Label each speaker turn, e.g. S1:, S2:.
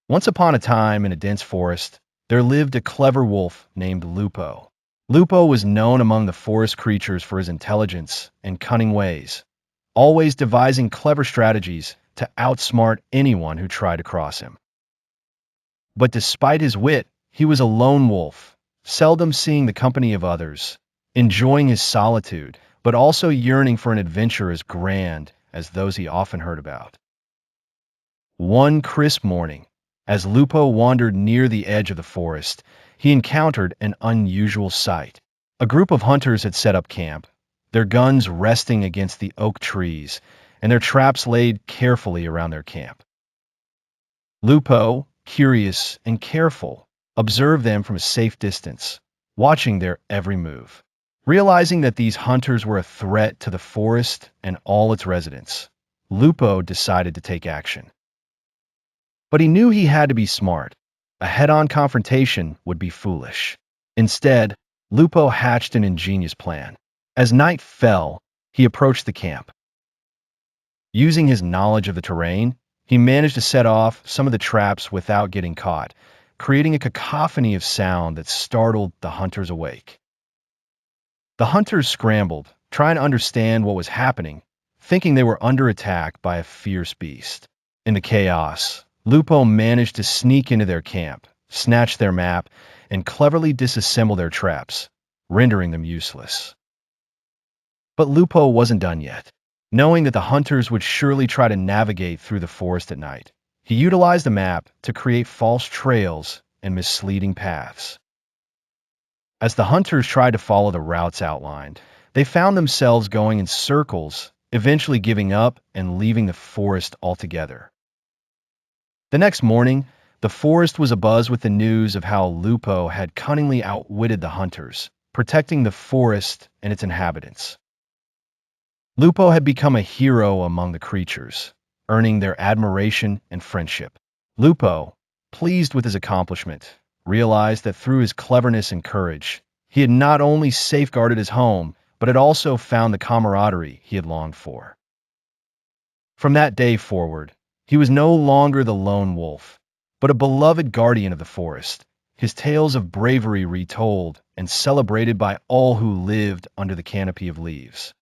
S1: Once upon a time, in a dense forest, there lived a clever wolf named Lupo. Lupo was known among the forest creatures for his intelligence and cunning ways, always devising clever strategies to outsmart anyone who tried to cross him. But despite his wit, he was a lone wolf, seldom seeing the company of others, enjoying his solitude, but also yearning for an adventure as grand as those he often heard about. One crisp morning, as Lupo wandered near the edge of the forest, he encountered an unusual sight. A group of hunters had set up camp, their guns resting against the oak trees, and their traps laid carefully around their camp. Lupo, curious and careful, observed them from a safe distance, watching their every move. Realizing that these hunters were a threat to the forest and all its residents, Lupo decided to take action. But he knew he had to be smart. A head-on confrontation would be foolish. Instead, Lupo hatched an ingenious plan. As night fell, he approached the camp. Using his knowledge of the terrain, he managed to set off some of the traps without getting caught, creating a cacophony of sound that startled the hunters awake. The hunters scrambled, trying to understand what was happening, thinking they were under attack by a fierce beast. In the chaos, Lupo managed to sneak into their camp, snatch their map, and cleverly disassemble their traps, rendering them useless. But Lupo wasn't done yet. Knowing that the hunters would surely try to navigate through the forest at night, he utilized the map to create false trails and misleading paths. As the hunters tried to follow the routes outlined, they found themselves going in circles, eventually giving up and leaving the forest altogether. The next morning, the forest was abuzz with the news of how Lupo had cunningly outwitted the hunters, protecting the forest and its inhabitants. Lupo had become a hero among the creatures, earning their admiration and friendship. Lupo, pleased with his accomplishment, realized that through his cleverness and courage, he had not only safeguarded his home, but had also found the camaraderie he had longed for. From that day forward, he was no longer the lone wolf, but a beloved guardian of the forest, his tales of bravery retold and celebrated by all who lived under the canopy of leaves.